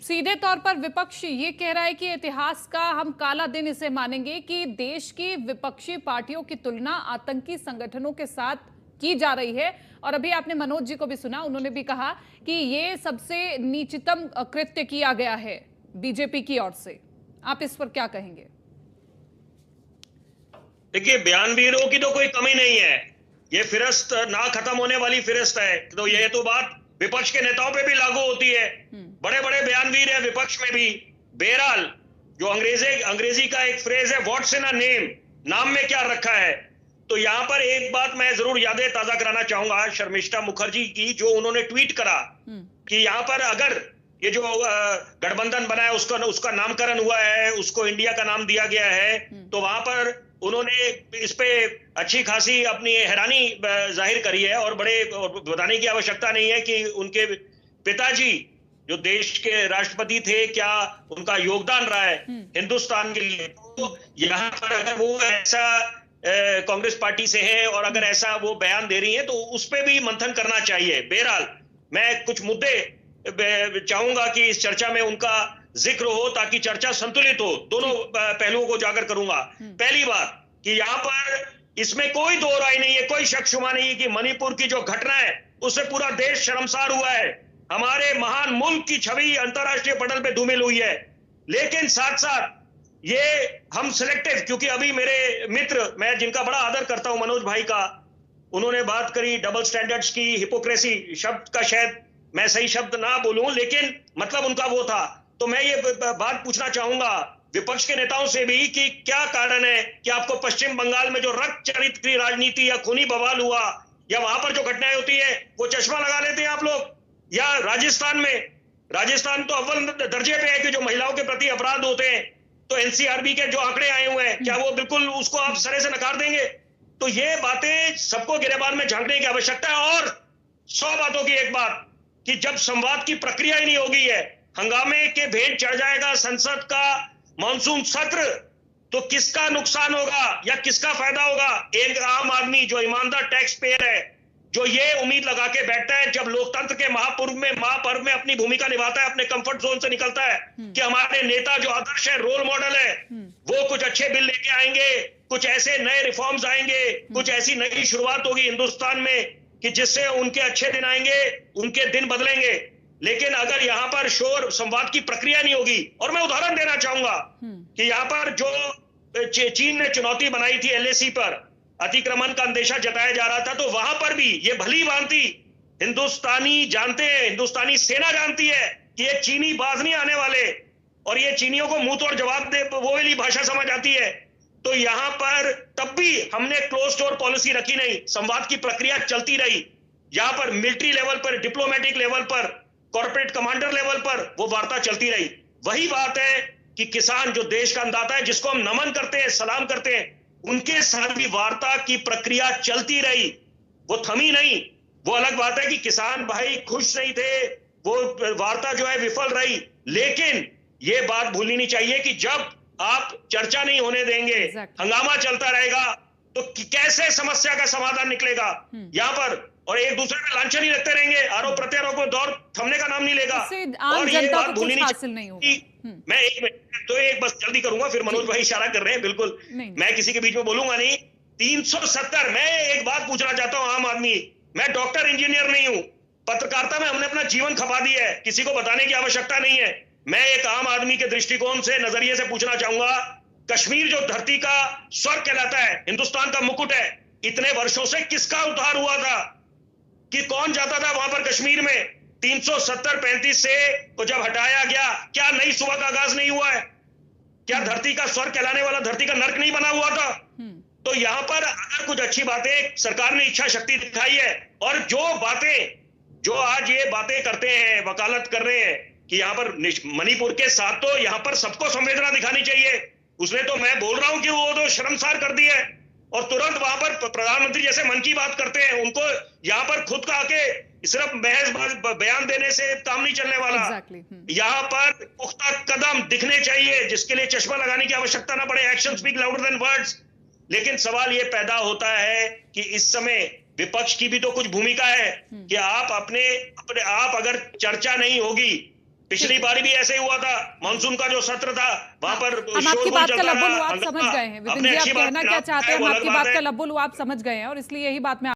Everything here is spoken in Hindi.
सीधे तौर पर विपक्ष ये कह रहा है कि इतिहास का हम काला दिन इसे मानेंगे कि देश की विपक्षी पार्टियों की तुलना आतंकी संगठनों के साथ की जा रही है। और अभी आपने मनोज जी को भी सुना, उन्होंने भी कहा कि ये सबसे नीचतम कृत्य किया गया है बीजेपी की ओर से। आप इस पर क्या कहेंगे? देखिए, बयानवीरों की तो कोई कमी नहीं है, ये फिरस्त ना खत्म होने वाली फिरस्त है। तो ये तो बात विपक्ष के नेताओं पे भी लागू होती है। बड़े बड़े बयानवीर है विपक्ष में भी। बहरहाल, जो अंग्रेजी का एक फ्रेज है, व्हाट्स इन अ नेम, नाम में क्या रखा है। तो यहाँ पर एक बात मैं जरूर यादें ताजा कराना चाहूंगा शर्मिष्ठा मुखर्जी की, जो उन्होंने ट्वीट करा कि यहाँ पर अगर ये जो गठबंधन बना है उसका नामकरण हुआ है, उसको इंडिया का नाम दिया गया है, तो वहां पर उन्होंने इस पे अच्छी खासी अपनी हैरानी जाहिर करी है। और बड़े बताने की आवश्यकता नहीं है कि उनके पिताजी जो देश के राष्ट्रपति थे, क्या उनका योगदान रहा है हिंदुस्तान के लिए। तो यहाँ पर अगर वो ऐसा कांग्रेस पार्टी से है और अगर ऐसा वो बयान दे रही है तो उस पर भी मंथन करना चाहिए। बहरहाल, मैं कुछ मुद्दे चाहूंगा कि इस चर्चा में उनका जिक्र हो ताकि चर्चा संतुलित हो। दोनों पहलुओं को उजागर करूंगा। पहली बात कि यहाँ पर इसमें कोई दो राय नहीं है, कोई शक शुबा नहीं है कि मणिपुर की जो घटना है उससे पूरा देश शर्मसार हुआ है। हमारे महान मुल्क की छवि अंतरराष्ट्रीय पटल पे धूमिल हुई है। लेकिन साथ साथ ये हम सिलेक्टिव, क्योंकि अभी मेरे मित्र, मैं जिनका बड़ा आदर करता हूं, मनोज भाई का, उन्होंने बात करी डबल स्टैंडर्ड्स की, हिपोक्रेसी शब्द का शायद मैं सही शब्द ना बोलूं, लेकिन मतलब उनका वो था। तो मैं ये बात पूछना चाहूंगा विपक्ष के नेताओं से भी कि क्या कारण है कि आपको पश्चिम बंगाल में जो रक्त चरित की राजनीति या खूनी बवाल हुआ या वहां पर जो घटनाएं होती है वो चश्मा लगा लेते हैं आप लोग, या राजस्थान तो अव्वल दर्जे पे है कि जो महिलाओं के प्रति अपराध होते हैं, तो एनसीआरबी के जो आंकड़े आए हुए हैं, क्या वो बिल्कुल उसको आप सरे से नकार देंगे? तो ये बातें सबको गिरेबान में झांकने की आवश्यकता है। और 100 बातों की एक बात कि जब संवाद की प्रक्रिया ही नहीं होगी है, हंगामे के भेंट चढ़ जाएगा संसद का मानसून सत्र, तो किसका नुकसान होगा या किसका फायदा होगा? एक आम आदमी जो ईमानदार टैक्स पेयर है, जो ये उम्मीद लगा के बैठता है जब लोकतंत्र के महापर्व में अपनी भूमिका निभाता है, अपने कंफर्ट जोन से निकलता है कि हमारे नेता जो आदर्श है, रोल मॉडल है, वो कुछ अच्छे बिल लेके आएंगे, कुछ ऐसे नए रिफॉर्म्स आएंगे, कुछ ऐसी नई शुरुआत होगी हिंदुस्तान में कि जिससे उनके अच्छे दिन आएंगे, उनके दिन बदलेंगे। लेकिन अगर यहाँ पर शोर संवाद की प्रक्रिया नहीं होगी, और मैं उदाहरण देना चाहूंगा कि यहाँ पर जो चीन ने चुनौती बनाई थी एलएसी पर, अतिक्रमण का अंदेशा जताया जा रहा था, तो वहां पर भी ये भली भांति हिंदुस्तानी जानते हैं, हिंदुस्तानी सेना जानती है कि ये चीनी बाज नहीं आने वाले, और ये चीनियों को मुंह तोड़ जवाब दे वो वाली भाषा समझ आती है। तो यहाँ पर तब भी हमने क्लोज डोर पॉलिसी रखी नहीं, संवाद की प्रक्रिया चलती रही। यहाँ पर मिलिट्री लेवल पर, डिप्लोमेटिक लेवल पर, कॉर्पोरेट कमांडर लेवल पर वो वार्ता चलती रही। वही बात है कि किसान जो देश का अन्नदाता है, जिसको हम नमन करते हैं, सलाम करते हैं, उनके साथ भी वार्ता की प्रक्रिया चलती रही, वो थमी नहीं। वो अलग बात है कि किसान भाई खुश नहीं थे, वो वार्ता जो है विफल रही। लेकिन ये बात भूलनी नहीं चाहिए कि जब आप चर्चा नहीं होने देंगे, हंगामा चलता रहेगा, तो कैसे समस्या का समाधान निकलेगा यहाँ पर? और एक दूसरे में लांछन ही रखते रहेंगे, आरोप प्रत्यारोप को दौर थमने का नाम नहीं लेगा। और ये बात भूलनी नहीं चाहिए। मैं एक बस जल्दी करूंगा, फिर मनोज भाई इशारा कर रहे हैं, बिल्कुल मैं किसी के बीच में बोलूंगा नहीं। 370, मैं एक बात पूछना चाहता हूं, आम आदमी, मैं डॉक्टर इंजीनियर नहीं हूं, पत्रकारिता में हमने अपना जीवन खपा दिया है, किसी को बताने की आवश्यकता नहीं है। मैं एक आम आदमी के दृष्टिकोण से, नजरिए से पूछना चाहूंगा, कश्मीर जो धरती का स्वर्ग कहलाता है, हिंदुस्तान का मुकुट है, इतने वर्षों से किसका उद्धार हुआ था? कि कौन जाता था वहां पर कश्मीर में? 370-35 से तो जब हटाया गया, क्या नई सुबह का आगाज नहीं हुआ है? क्या धरती का स्वर्ग कहलाने वाला धरती का नर्क नहीं बना हुआ था? तो यहाँ पर अगर कुछ अच्छी बातें सरकार ने इच्छा शक्ति दिखाई है, और जो आज ये बातें करते हैं, वकालत कर रहे हैं कि यहाँ पर मणिपुर के साथ तो यहाँ पर सबको संवेदना दिखानी चाहिए, उसने तो, मैं बोल रहा हूं कि वो तो शर्मसार कर दिया है। और तुरंत वहां पर प्रधानमंत्री जैसे मन की बात करते हैं, उनको यहाँ पर खुद का आके सिर्फ महज बयान देने से काम नहीं चलने वाला। यहाँ पर पुख्ता कदम दिखने चाहिए, जिसके लिए चश्मा लगाने की आवश्यकता ना पड़े। Action speak louder than words. लेकिन सवाल ये पैदा होता है कि इस समय विपक्ष की भी तो कुछ भूमिका है कि आप अगर चर्चा नहीं होगी, पिछली बारी भी ऐसे ही हुआ था, मानसून का जो सत्र था वहां पर हम आपकी बात का लब्बुल आप समझ गए हैं। विपिन जी, आप कहना क्या चाहते हैं, हम आपकी बात का लब्बुल आप समझ गए हैं और इसलिए यही बात में